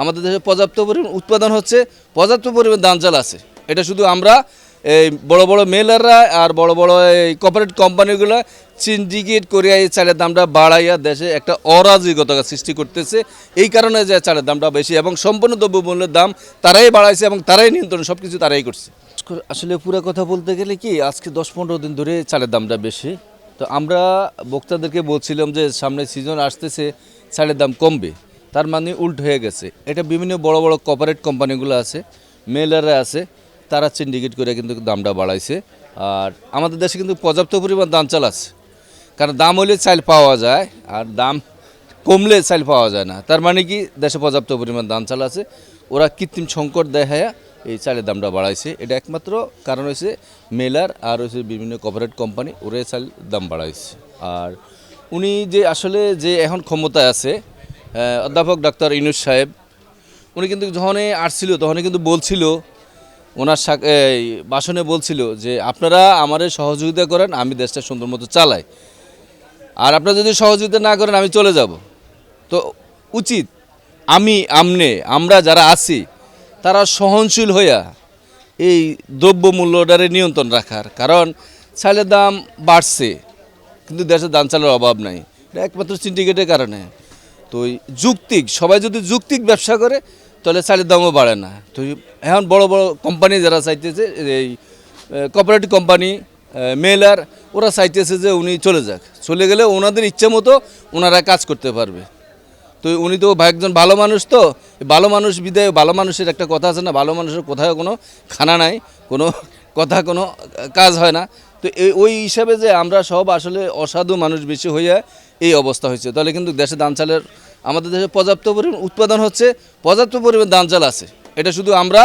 আমাদের দেশে পর্যাপ্ত পরিমাণ উৎপাদন হচ্ছে, পর্যাপ্ত পরিমাণ ধান চাল আছে। এটা শুধু আমরা এই বড় বড় মেলাররা আর বড় বড় এই কর্পোরেট কোম্পানিগুলো সিন্ডিকেট করে এই চালের দামটা বাড়াইয়া দেশে একটা অরাজকতা সৃষ্টি করতেছে। এই কারণে যে চালের দামটা বেশি এবং সম্পূর্ণ দ্রব্যমূল্যের দাম তারাই বাড়াইছে এবং তারাই নিয়ন্ত্রণ সব কিছু তারাই করছে। আসলে পুরো কথা বলতে গেলে কি আজকে 10-15 দিন ধরে চালের দামটা বেশি। তো আমরা বক্তাদেরকে বলছিলাম যে সামনে সিজন আসতেছে, চালের দাম কমবে, তার মানে উল্টো হয়ে গেছে। এটা বিভিন্ন বড় বড় কর্পোরেট কোম্পানিগুলো আছে, মেলাররা আছে, তারা সিন্ডিকেট করে কিন্তু দামটা বাড়াইছে। আর আমাদের দেশে কিন্তু পর্যাপ্ত পরিমাণ ধান চাল আছে, কারণ দাম হলে চাল পাওয়া যায় আর দাম কমলে চাল পাওয়া যায় না। তার মানে কি দেশে পর্যাপ্ত পরিমাণ ধান চাল আছে, ওরা কৃত্রিম সংকট দেখায়া এই চালের দামটা বাড়াইছে। এটা একমাত্র কারণ হয়েছে মেলার আর হচ্ছে বিভিন্ন কর্পোরেট কোম্পানি, ওরাই চাল দাম বাড়াইছে। আর উনি যে আসলে যে এখন ক্ষমতায় আছে অধ্যাপক ডাক্তার ইউনূস সাহেব, উনি কিন্তু যখনই আসছিল তখনই কিন্তু বলছিল, ওনার ভাষণে বলছিল যে আপনারা আমাদের সহযোগিতা করেন, আমি দেশটা সুন্দর মতো চালাই, আর আপনারা যদি সহযোগিতা না করেন আমি চলে যাব। তো উচিত আমরা যারা আছি তারা সহনশীল হইয়া এই দ্রব্যমূল্যটারে নিয়ন্ত্রণ রাখার, কারণ চালের দাম বাড়ছে কিন্তু দেশে ধান চালের অভাব নাই, এটা একমাত্র সিন্ডিকেটের কারণে। তো সবাই যদি যৌক্তিক ব্যবসা করে তাহলে চালের দামও বাড়ে না। তো এখন বড় বড় কোম্পানি যারা চাইতেছে, এই কোঅপারেটিভ কোম্পানি মেলার, ওরা চাইতেছে যে উনি চলে গেলে ওনাদের ইচ্ছে মতো ওনারা কাজ করতে পারবে। তো উনি তো একজন ভালো মানুষ, তো ভালো মানুষ বিদায়, ভালো মানুষের একটা কথা আছে না, ভালো মানুষের কোথাও কোনো খানা নাই, কোনো কাজ হয় না। তো ওই হিসাবে যে আমরা সব আসলে অসাধু মানুষ বেশি হইয়া এই অবস্থা হয়েছে, তাহলে কিন্তু দেশে ধান চালের, আমাদের দেশে পর্যাপ্ত পরিমাণ উৎপাদন হচ্ছে, পর্যাপ্ত পরিমাণ ধান চাল আছে। এটা শুধু আমরা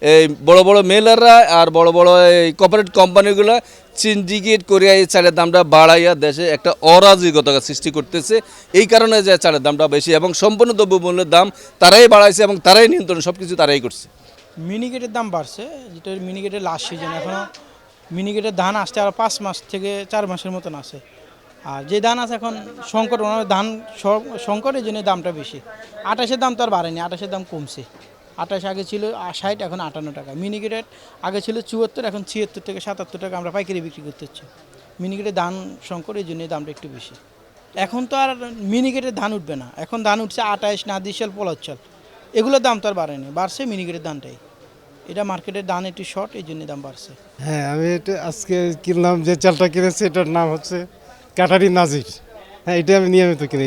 এই বড় বড় মেলাররা আর বড় বড় এই কর্পোরেট কোম্পানিগুলো সিন্ডিকেট করে এই চালের দামটা বাড়াইয়া দেশে একটা অরাজকতা সৃষ্টি করতেছে। এই কারণে যে চালের দামটা বেশি এবং সম্পূর্ণ দ্রব্যমূল্যের দাম তারাই বাড়াইছে এবং তারাই নিয়ন্ত্রণ সব কিছু তারাই করছে। মিনিকেটের দাম বাড়ছে, যেটা মিনিকেটের লাস্ট সিজন, এখনও মিনিকেটের ধান আসতে আরও 5 মাস থেকে 4 মাসের মতন আছে। আর যে ধান আছে এখন সংকট, ওনার ধান সংকট, এই জন্য দামটা বেশি। 28-এর দাম তো আর বাড়েনি, 28-এর দাম কমছে। 28 আগে ছিল 60, এখন 58 টাকা। মিনিকেটের আগে ছিল 74, এখন 76 থেকে 77 টাকা আমরা পাইকারি বিক্রি করতে হচ্ছে। মিনিকেটের ধান সংকট, এই জন্য দামটা একটু বেশি। এখন তো আর মিনিকেটের ধান উঠবে না, এখন ধান উঠছে 28, নাদির চাল, পোলার চাল, এগুলোর দাম তো আর বাড়েনি, বাড়ছে মিনিকেটের দামটাই। এটা মার্কেটের দাম একটু শর্ট, এই জন্য দাম বাড়ছে। হ্যাঁ, আমি এটা আজকে কিনলাম, যে চালটা কিনেছি এটার নাম হচ্ছে কাটারি নাজির। হ্যাঁ, এটা আমি নিয়মিত কিনে,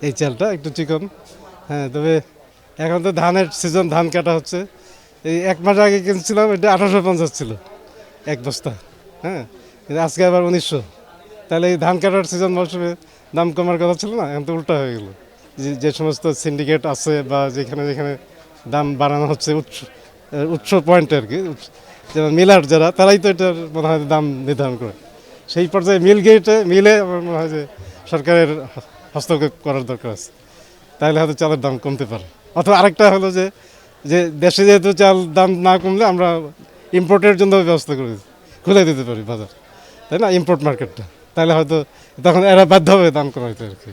এই চালটা একটু চিকন। হ্যাঁ, তবে এখন তো ধানের সিজন, ধান কাটা হচ্ছে। এই 1 মাস আগে কিনছিলাম, এটা 1850 ছিল এক বস্তা। হ্যাঁ, কিন্তু আজকে আবার 1900। তাহলে এই ধান কাটার সিজন মৌসুমে দাম কমার কথা ছিল না, এখন তো উল্টা হয়ে গেল। যে সমস্ত সিন্ডিকেট আছে বা যেখানে যেখানে দাম বাড়ানো হচ্ছে উৎস পয়েন্টে আর কি, যেমন মিলার যারা, তারাই তো এটার মনে হয় দাম নির্ধারণ করে। সেই পর্যায়ে মিলে আমার মনে হয় যে সরকারের হস্তক্ষেপ করার দরকার আছে, তাহলে হয়তো চালের দাম কমতে পারে। অথবা আরেকটা হলো যে দেশে যেহেতু চাল দাম না কমলে আমরা ইম্পোর্টের জন্য ব্যবস্থা খুলে দিতে পারি বাজার, তাই না, ইম্পোর্ট মার্কেটটা, তাহলে হয়তো তখন এরা বাধ্য হবে দাম কমাইতে আর কি।